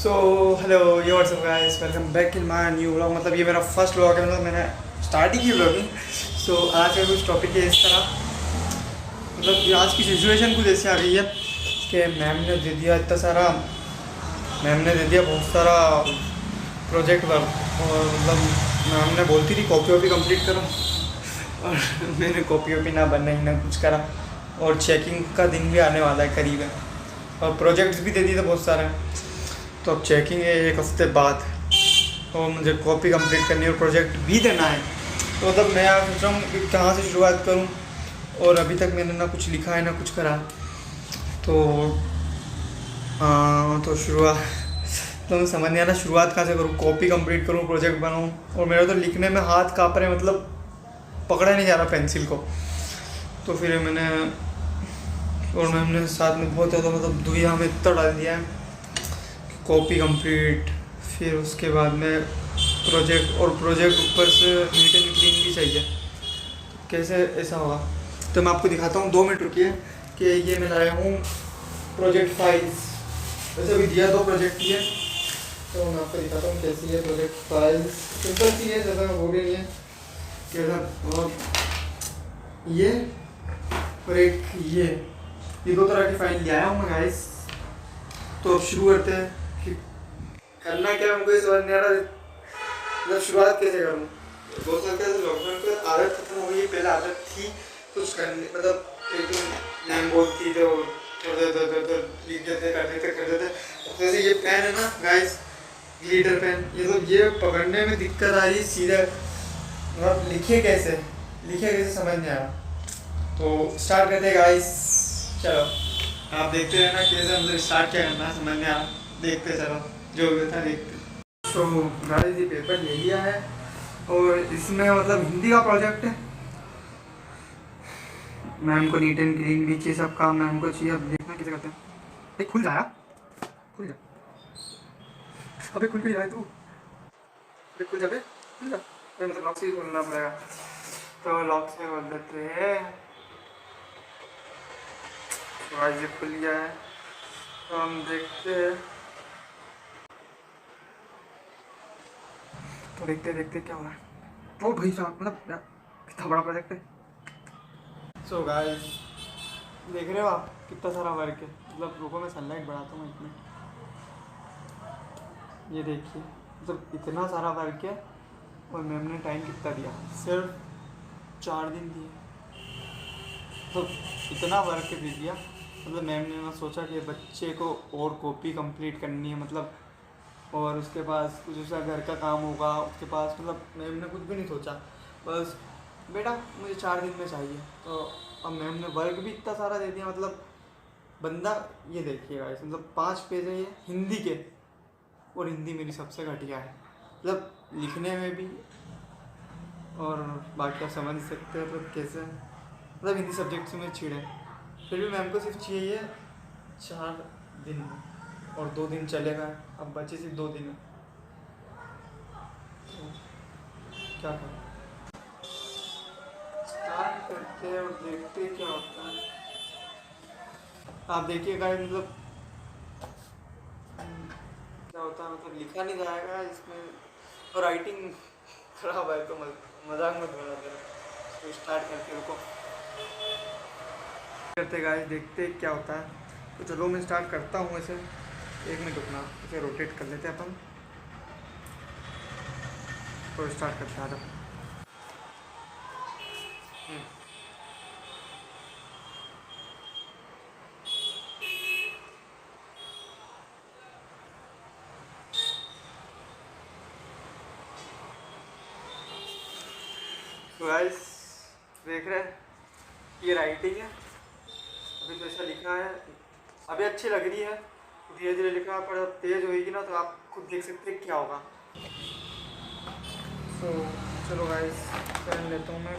So hello ये WhatsApp guys, welcome back in my new vlog. मतलब ये मेरा फर्स्ट व्लॉग है, मतलब मैंने स्टार्ट ही की व्लॉगिंग। सो आज का कुछ टॉपिक है इस तरह, मतलब आज की सिचुएशन कुछ ऐसी आ गई है कि मैम ने दे दिया इतना सारा, मैम ने दे दिया बहुत सारा प्रोजेक्ट वर्क। और मतलब मैम ने बोलती थी कॉपी वॉपी कंप्लीट करो, और मैंने कॉपी वॉपी ना बनाई ना कुछ करा। और चेकिंग का दिन भी आने वाला है करीब है, और प्रोजेक्ट्स भी दे दिए थे बहुत सारे। तो अब चेकिंग है एक हफ्ते बाद, और मुझे कॉपी कंप्लीट करनी है और प्रोजेक्ट भी देना है। तो मतलब मैं सोच रहा हूँ कि कहाँ से शुरुआत करूँ, और अभी तक मैंने ना कुछ लिखा है ना कुछ करा। तो हाँ, तो शुरुआत तो मुझे समझ नहीं आ रहा शुरुआत कहाँ से करूँ, कॉपी कंप्लीट करूँ, प्रोजेक्ट बनाऊँ। और मेरा तो लिखने में हाथ काँप रहे, मतलब पकड़ा नहीं जा रहा पेंसिल को। तो फिर मैंने और मैम ने साथ में बहुत ज़्यादा मतलब दुनिया में इतना डाल दिया है, कॉपी कंप्लीट, फिर उसके बाद में प्रोजेक्ट, और प्रोजेक्ट ऊपर से नीट एंड क्लीन भी चाहिए। कैसे ऐसा होगा? तो मैं आपको दिखाता हूँ, 2 मिनट रुकिए। कि ये मैं लाया हूँ प्रोजेक्ट फाइल्स, वैसे अभी दिया 2 प्रोजेक्ट की है। तो मैं आपको दिखाता हूँ कैसी है प्रोजेक्ट फाइल्स। सिंपल सी है, ज़्यादा वो भी नहीं है कैसा। और ये और एक ये 2 तरह की फाइल ले आया हूँ मैं गाइस। तो अब शुरू करते हैं कि करना क्या है, हमको ये समझ नहीं आ रहा, मतलब शुरुआत कैसे करूँ। 2 साल के लॉकडाउन की आदत खत्म हो गई, पहले आदत थी कुछ करने, मतलब एक नाम बोलती थे और लिख देते कर देते। जैसे ये पेन है ना गाइस, ग्लिटर पेन, ये पकड़ने में दिक्कत आ रही सीधा, मतलब लिखे कैसे समझ नहीं आ रहा। तो स्टार्ट करते हैं गाइस, चलो आप देखते रहना कैसे, मतलब स्टार्ट क्या करना है समझ नहीं आ रहा, देखते चलो जो भी होता है देखते। तो गाइस ये पेपर ले लिया है, और इसमें मतलब हिंदी का प्रोजेक्ट है। मैम को नीट एंड क्लीन भी चाहिए, सब काम मैम को चाहिए। अब देखना कैसे करते हैं। एक खुल जाएगा, खुल जा, अबे खुल भी जाए तू, अबे खुल जा, बे खुल जा। मतलब लॉक से ही खोलना पड़ेगा, तो लॉक से खोल देते हैं। तो आज ये खुल गया है, तो हम देखते हैं। तो देखते क्या हो रहा है। ओ भाई साहब, मतलब यार कितना बड़ा प्रोजेक्ट है। सो गाइस देख रहे हो आप कितना सारा वर्क है, मतलब रुको मैं सनलाइट बढ़ाता हूँ एक मिनट। ये देखिए, मतलब इतना सारा वर्क है, और मैम ने टाइम कितना दिया, सिर्फ 4 दिन दिए। तो इतना वर्क दे दिया, मतलब मैम ने ना सोचा कि बच्चे को और कॉपी कंप्लीट करनी है, मतलब और उसके पास कुछ उसका घर का काम होगा उसके पास, मतलब मैम ने कुछ भी नहीं सोचा, बस बेटा मुझे 4 दिन में चाहिए। तो अब मैम ने वर्क भी इतना सारा दे दिया, मतलब बंदा, ये देखिएगा इस मतलब 5 पेज है ये हिंदी के, और हिंदी मेरी सबसे घटिया है, मतलब लिखने में भी, और बाकी आप समझ सकते हो मतलब कैसे, मतलब हिंदी सब्जेक्ट से मुझे चिढ़ है। फिर भी मैम को सिर्फ चाहिए 4 दिन में, और 2 दिन चलेगा, अब बचे सिर्फ 2 दिन। तो क्या करें, स्टार्ट करते हैं और देखते क्या होता है। आप देखिएगा मतलब क्या होता है, मतलब लिखा नहीं जाएगा इसमें, और राइटिंग खराब है, तो मजाक मत बना देना। तो स्टार्ट करके रुको, करते गाइस देखते क्या होता है। तो चलो मैं स्टार्ट करता हूँ। ऐसे 1 मिनट रुकना, इसे रोटेट कर लेते हैं अपन, तो स्टार्ट करते हैं। आ जाओ। तो गाइस देख रहे हैं, ये राइटिंग है, अभी तो ऐसा लिखा है, अभी अच्छी लग रही है, धीरे धीरे लिखा, पर जब तेज होगी ना तो आप खुद देख सकते हैं क्या होगा। तो चलो गाइस पेन लेता हूँ मैं।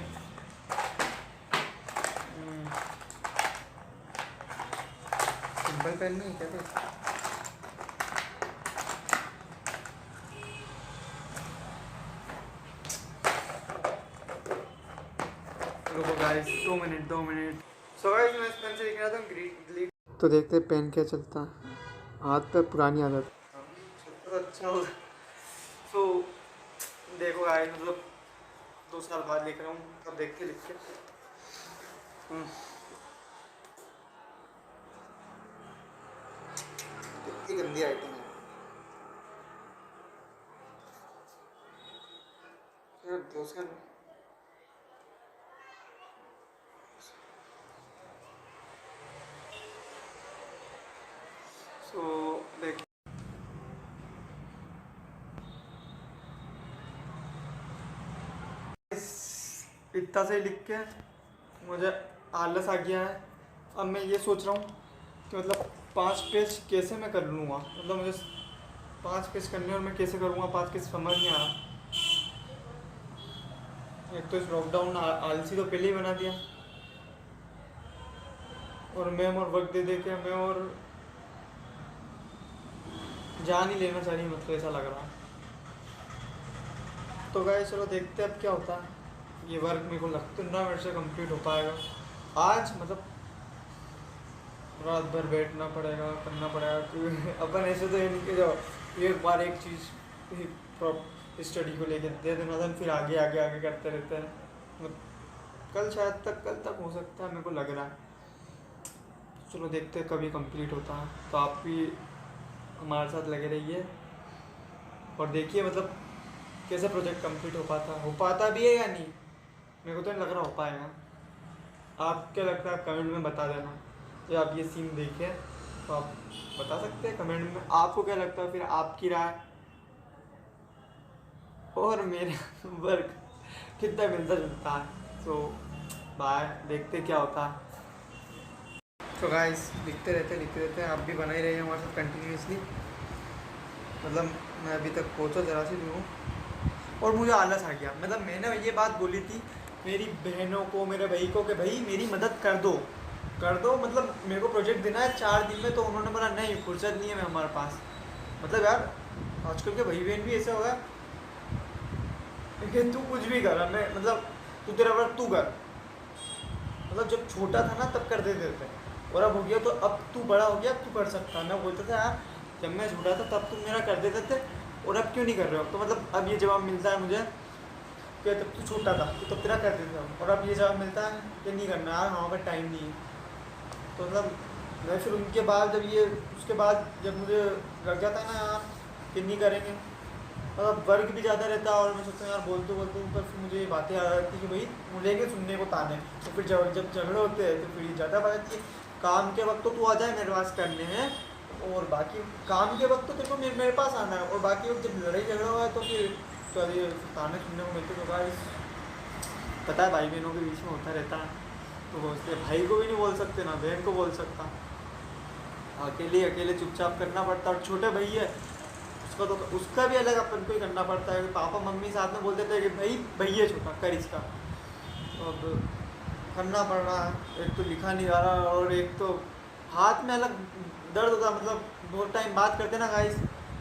सिंपल पेन नहीं कहते, रुको गाइस 2 मिनट। सो गाइस मैं इस पेन से लिख रहा था ग्रीन ग्लीट। तो देखते हैं पेन क्या चलता है, हाथ पे पुरानी आदत। तो अच्छा होगा। तो देखो गाइस, मतलब 2 साल बाद लिख रहा हूँ, अब देख के लिख के। कितनी गंदी राइटिंग है यार, 2 साल। सो देख, इतना से लिख के मुझे आलस आ गया है। अब मैं ये सोच रहा हूँ कि मतलब 5 पेज कैसे मैं कर लूँगा, मतलब मुझे 5 पेज करने और मैं कैसे करूँगा 5 पेज समझ नहीं आ रहा। एक तो इस लॉकडाउन आलसी तो पहले ही बना दिया, और मैम और वक्त दे दे के मैं और जान ही लेना चाहिए, मतलब ऐसा लग रहा है। तो गाइस चलो देखते हैं अब क्या होता है। ये वर्क मेरे को लगता ना मेरे से कंप्लीट हो पाएगा आज, मतलब रात भर बैठना पड़ेगा, करना पड़ेगा, क्योंकि अपन ऐसे तो ये नहीं कि जो एक बार एक चीज़ स्टडी को लेके दे देना था, फिर आगे आगे आगे करते रहते हैं। मतलब कल तक हो सकता है, मेरे को लग रहा है। चलो देखते हैं कभी कंप्लीट होता है। तो आप भी हमारे साथ लगे रहिए और देखिए मतलब कैसे प्रोजेक्ट कंप्लीट हो पाता भी है या नहीं। मेरे को तो नहीं लग रहा हो पाएगा। आप क्या लगता है कमेंट में बता देना। जब आप ये सीन देखें तो आप बता सकते हैं कमेंट में आपको क्या लगता है, फिर आपकी राय और मेरे वर्क कितना मिलता जुलता है। सो बाय, देखते क्या होता है। तो गाइस लिखते रहते हैं, आप भी बना ही रहे हैं हमारे साथ कंटिन्यूसली। मतलब मैं अभी तक पहुँचा जरा सी भी हूँ और मुझे आलस आ गया। मतलब मैंने ये बात बोली थी मेरी बहनों को, मेरे भाई को कि भाई मेरी मदद कर दो, मतलब मेरे को प्रोजेक्ट देना है 4 दिन में। तो उन्होंने बोला नहीं, फुर्सत नहीं है मैं हमारे पास। मतलब यार आजकल के भाई बहन भी ऐसे हो गए कि तू कुछ भी कर, मैं मतलब तू तेरा वर्क तू कर। मतलब जब छोटा था ना तब कर देते थे, और अब हो गया तो अब तू बड़ा हो गया, अब तू कर सकता है। मैं बोलता था यार जब मैं छोटा था तब तुम मेरा कर देते थे, और अब क्यों नहीं कर रहे हो। तो मतलब अब ये जवाब मिलता है मुझे कि तब तू छोटा था तो तब तेरा कर देते थे, और अब ये जवाब मिलता है कि नहीं करना यार, हमारे पास टाइम नहीं है। तो मतलब मैं फिर उनके बाद जब ये उसके बाद जब मुझे लग जाता है ना यार कि नहीं करेंगे, मतलब वर्क भी ज़्यादा रहता है और मैं सोचता हूँ यार बोलते बोलते पर फिर मुझे ये बातें आ जाती कि भाई मुझे के सुनने को ताने। तो फिर जब झगड़े होते हैं तो फिर ज़्यादा बात आती है। काम के वक्त तो तू आ जाए मेरे पास करने हैं, और बाकी काम के वक्त तो तेरे को मेरे पास आना है, और बाकी वक्त जब लड़ाई झगड़ा हुआ है तो फिर तो अभी ताने सुनने को मिलते। तो गाइस पता है भाई बहनों के बीच में होता रहता है, तो बोलते भाई को भी नहीं बोल सकते ना बहन को बोल सकता, अकेले चुपचाप करना पड़ता। और छोटे भाई है उसका तो उसका भी अलग अपन को ही करना पड़ता है। पापा मम्मी साथ में बोल देते हैं कि भाई भैया छोटा कर इसका, तो अब करना पड़ रहा है। एक तो लिखा नहीं जा रहा और एक तो हाथ में अलग दर्द होता है। मतलब बहुत टाइम बात करते ना गाइस,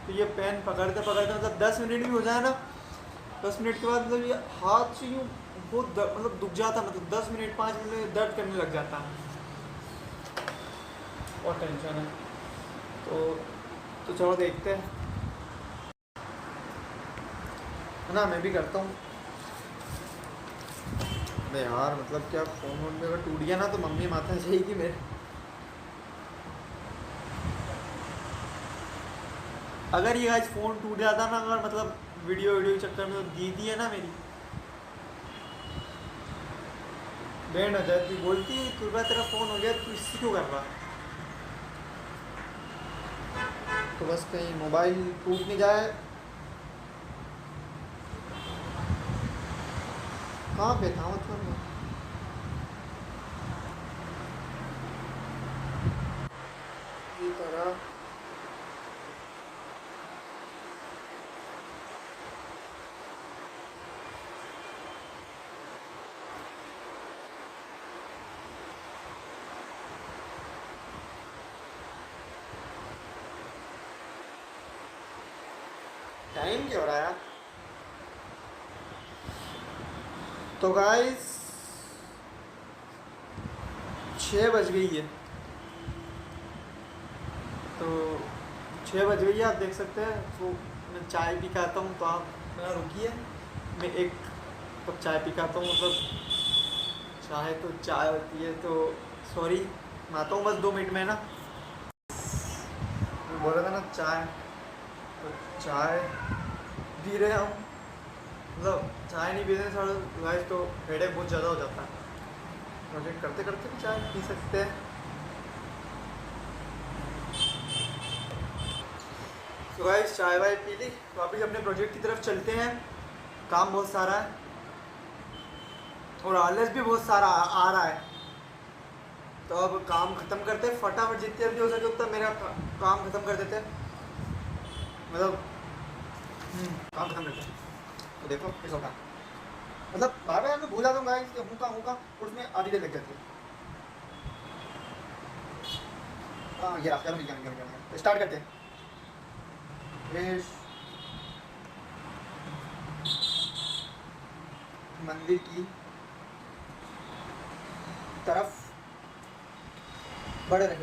तो ये पेन पकड़ते पकड़ते मतलब 10 मिनट भी हो जाए ना, 10 मिनट के बाद मतलब ये हाथ से यूँ बहुत मतलब दुख जाता है। मतलब 10 मिनट 5 मिनट में दर्द करने लग जाता है और टेंशन है। तो चलो देखते हैं, है ना। मैं भी करता हूँ। अरे यार मतलब क्या फ़ोन वोन में अगर टूट गया ना तो मम्मी माथा जाएगी मेरे। अगर ये आज फ़ोन टूट जाता ना, अगर मतलब वीडियो के चक्कर में, तो दीदी है ना मेरी बैंड हो जाती, बोलती कृपया तेरा फ़ोन हो गया तो इससे क्यों कर रहा। तो बस कहीं मोबाइल टूट नहीं जाए। कहाँ पे था मतलब मैं, ये तरह टाइम क्या हो रहा है यार। तो गाइस 6 बज गई है, तो 6 बज गई है, आप देख सकते हैं। तो मैं चाय पी के आता हूँ, तो आप मेरा रुकिए, मैं एक कप चाय पी के आता हूँ। मतलब चाय तो चाय होती है, तो सॉरी मैं आता हूँ बस 2 मिनट में ना। मैं बोल रहा था ना चाय, तो चाय पी रहे हम, मतलब चाय नहीं पीते थोड़ा गाइस तो हेडेक बहुत ज़्यादा हो जाता है। प्रोजेक्ट करते करते भी चाय पी सकते हैं। तो गाइस चाय वाय पी ली, वापस अपने प्रोजेक्ट की तरफ चलते हैं। काम बहुत सारा है और आलस भी बहुत सारा आ रहा है, तो अब काम ख़त्म करते हैं फटाफट, जितनी जल्दी हो सके उतना मेरा काम ख़त्म कर देते हैं। मतलब काम ख़त्म करते हैं। तो देखो कैसा होगा, मतलब बार बार मैं भूल जाता हूँ गाइस कि हूँ का उसमें आधी देर लग जाती है। हाँ ये रास्ता मिल गया, स्टार्ट करते हैं। मंदिर की तरफ बढ़ रहे हैं,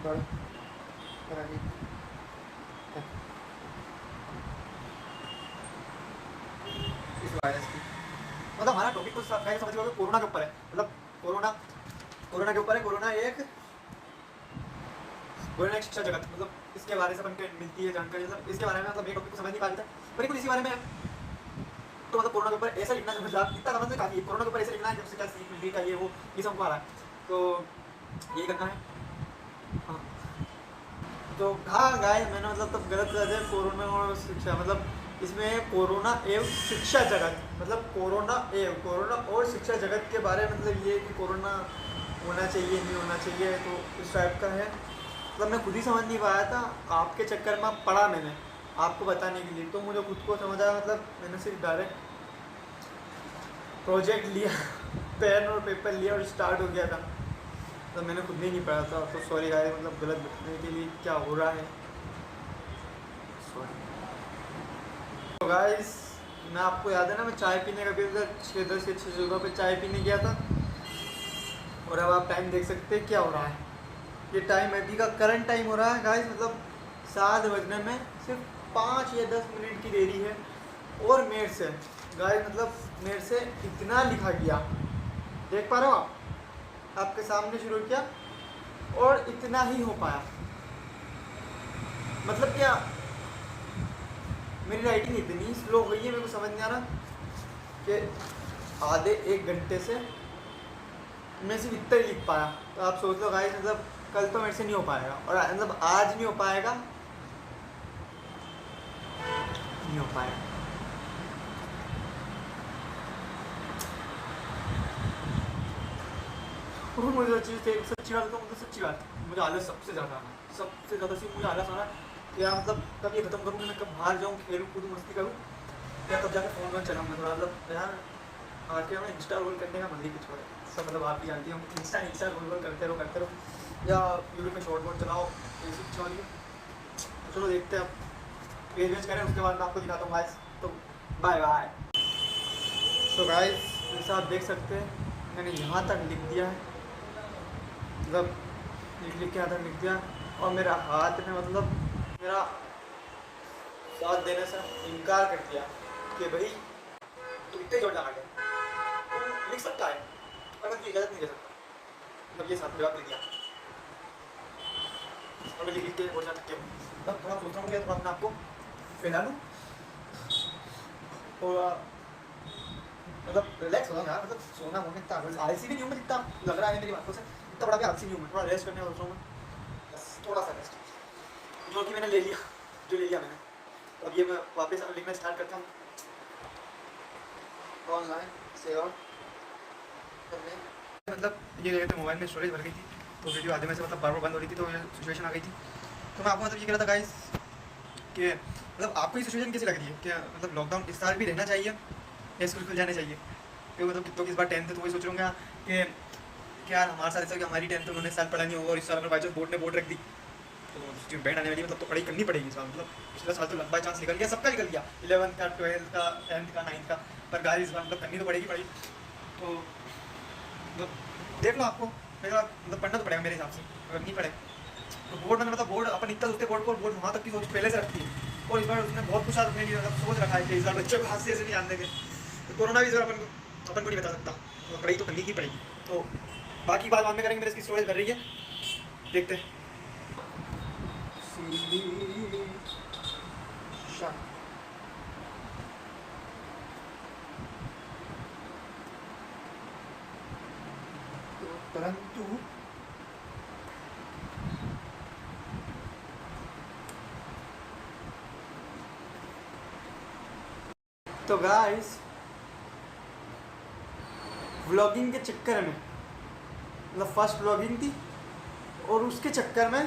बढ़ रहे हैं। इस वायरस की मतलब हमारा टॉपिक तो समझ लो कोरोना के ऊपर है। मतलब कोरोना के ऊपर है। कोरोना एक शिक्षा जगत, मतलब इसके बारे में अपन को मिलती है जानकारी। मतलब इसके बारे में मतलब ये टॉपिक को समझ नहीं पा रहे थे, पर कुछ इसी बारे में है। तो मतलब कोरोना के ऊपर ऐसा लिखना, मतलब इतना समझ में काफी है। कोरोना के ऊपर ऐसा लिखना है जब से क्या सीख मिलती है, ये वो ये सब आ रहा है, तो ये करना है। हाँ तो हाँ गाय मैंने मतलब तब गलत है कोरोना और शिक्षा, मतलब इसमें कोरोना एवं शिक्षा जगत, मतलब कोरोना और शिक्षा जगत के बारे में, मतलब ये कि कोरोना होना चाहिए नहीं होना चाहिए, तो इस टाइप का है। मतलब मैं खुद ही समझ नहीं पाया था, आपके चक्कर में पढ़ा मैंने आपको बताने के लिए, तो मुझे खुद को समझ आया। मतलब मैंने सिर्फ डायरेक्ट प्रोजेक्ट लिया पेन और पेपर लिया और स्टार्ट हो गया था। तो मैंने खुद भी नहीं पढ़ा था, तो सॉरी गाइस, मतलब गलत बताने के लिए क्या हो रहा है, सॉरी। तो गाइस मैं आपको याद है ना, मैं चाय पीने का भी 6-10 या 6 जगह पे चाय पीने गया था, और अब आप टाइम देख सकते हैं क्या हो रहा है। ये टाइम अभी का करंट टाइम हो रहा है गाइस, मतलब 7 बजने में सिर्फ 5 या 10 मिनट की देरी है। और मेरे से गाइस, मतलब मेरे से इतना लिखा गया, देख पा रहे हो आप, आपके सामने शुरू किया और इतना ही हो पाया। मतलब क्या मेरी राइटिंग इतनी स्लो हुई है, मेरे को समझ नहीं आ रहा कि आधे 1 घंटे से मैं सिर्फ इतना ही लिख पाया। तो आप सोच लो गाइस, मतलब कल तो मेरे से नहीं हो पाएगा, और मतलब आज नहीं हो पाएगा, नहीं हो पाएगा। और मुझे सच्ची बात तो मतलब सच्ची बात, मुझे आलस सबसे ज़्यादा सिर्फ मुझे आलस आ रहा है कि यार मतलब कब ये खत्म करूँ, मैं कब बाहर जाऊँ, खेलूँ कूदूँ मस्ती करूँ, या कब जाकर फ़ोन वोन चलाऊँ मैं थोड़ा। मतलब यार आके मैं इंस्टा रोल करने का मन ही कुछ हो है सब, मतलब आप भी जानती हो इंस्टा रोल करते रहो, या यूट्यूब में शॉर्ट वोट चलाओ, ऐसी इच्छा हो रही है। चलो देखते हैं, अब पेज करें उसके बाद मैं आपको दिखाता हूँ गाइस। तो बाय बाय। तो गाइस जैसा आप देख सकते हैं मैंने यहाँ तक लिख दिया है, मतलब लिख के यहाँ तक लिख दिया, और मेरा हाथ में मतलब मेरा साथ देने से इनकार कर दिया कि भाई तू इतने जोर लगा गया, तू लिख सकता है पर मैं तुझे इजाज़त नहीं दे सकता। मतलब ये साथ जवाब दे दिया, और मैं लिख के बोल सकती हूँ। मतलब थोड़ा सोच रहा हूँ कि थोड़ा अपने आपको फैला लूँ और मतलब रिलैक्स हो जाऊँ यार। मतलब सोना होने इतना आलसी भी नहीं हूँ मैं, जितना लग रहा है मेरी बातों से, इतना बड़ा भी आलसी नहीं हूँ मैं। थोड़ा रेस्ट करने सोच रहा हूँ मैं, बस थोड़ा सा रेस्ट, जो कि मैंने ले लिया मैंने। अब ये मैं वापस लिखना स्टार्ट करता हूँ ऑनलाइन से, और मतलब ये गए थे मोबाइल में स्टोरेज भर गई थी, तो वीडियो आधे में से मतलब बार-बार बंद हो रही थी, तो ये सिचुएशन आ गई थी। तो मैं आपको मतलब ये कह रहा था गाइस कि मतलब आपको ये सिचुएशन कैसी लग रही है, क्या मतलब लॉकडाउन इस साल भी रहना चाहिए या स्कूल खुल जाने चाहिए? क्योंकि मतलब कितनों की इस बार 10th है, तो वही सोच रहा हूँ कि क्या यार हमारे साथ ऐसा कि हमारी 10th उन्होंने इस साल पढ़ा नहीं होगा, और इस साल अगर बाई चांस बोर्ड ने बोर्ड रख दी तो बैंड आने वाली, मतलब तो पढ़ाई करनी पड़ेगी इस बार। मतलब पिछला साल तो बाई चांस निकल गया, सबका निकल गया, 11th का, 12th का, 10th का, 9th का, पर गाइस इस बार मतलब करनी तो पड़ेगी पढ़ाई। तो देख लो आपको मेरा मतलब पढ़ना तो पड़ेगा मेरे हिसाब से, अगर नहीं पढ़े तो बोर्ड में मतलब बोर्ड अपन इतना सोचते बोर्ड को, बोर्ड वहाँ तक की सोच पहले से रखती है, और इस बार उसने बहुत कुछ अपने लिए मतलब सोच रखा है कि इस बार बच्चों को हाथ से ऐसे नहीं जान देंगे। तो कोरोना भी इस बार अपन को नहीं बता सकता, तो पढ़ाई तो करनी ही पड़ेगी। तो बाकी बात बाद में करेंगे, मेरे इसकी स्टोरेज भर रही है, देखते हैं। परंतु तो गाइस व्लॉगिंग के चक्कर में मतलब फर्स्ट व्लॉगिंग थी, और उसके चक्कर में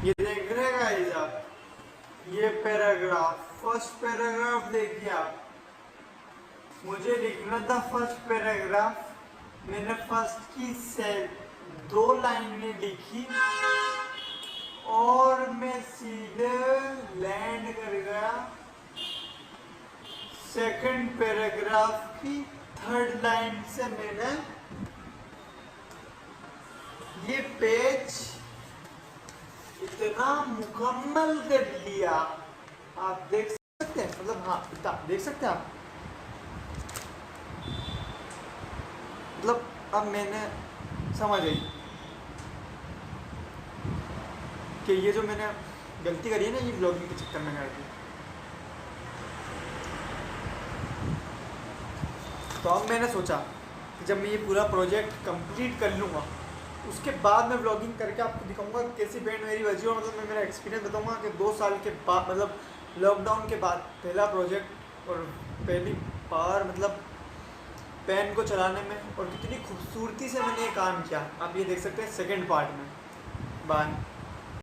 ये देख रहे गाइस आप, ये पैराग्राफ, फर्स्ट पैराग्राफ देखिए आप, मुझे लिखना था फर्स्ट पैराग्राफ, मैंने फर्स्ट की से 2 लाइनें लिखी और मैं सीधे लैंड कर गया सेकंड पैराग्राफ की 3rd लाइन से। मैंने ये पेज इतना मुकम्मल कर लिया, आप देख सकते हैं, मतलब हाँ इतना देख सकते हैं आप, मतलब अब मैंने समझ आई कि ये जो मैंने गलती करी है ना, ये ब्लॉगिंग के चक्कर में कर दी। तो अब मैंने सोचा कि जब मैं ये पूरा प्रोजेक्ट कंप्लीट कर लूँगा, उसके बाद मैं व्लॉगिंग करके आपको दिखाऊंगा कैसी बैंड मेरी बजी, और मतलब मैं मेरा एक्सपीरियंस बताऊंगा कि 2 साल के बाद मतलब लॉकडाउन के बाद पहला प्रोजेक्ट और पहली बार मतलब पेन को चलाने में, और कितनी खूबसूरती से मैंने ये काम किया, आप ये देख सकते हैं सेकंड पार्ट में। बाय।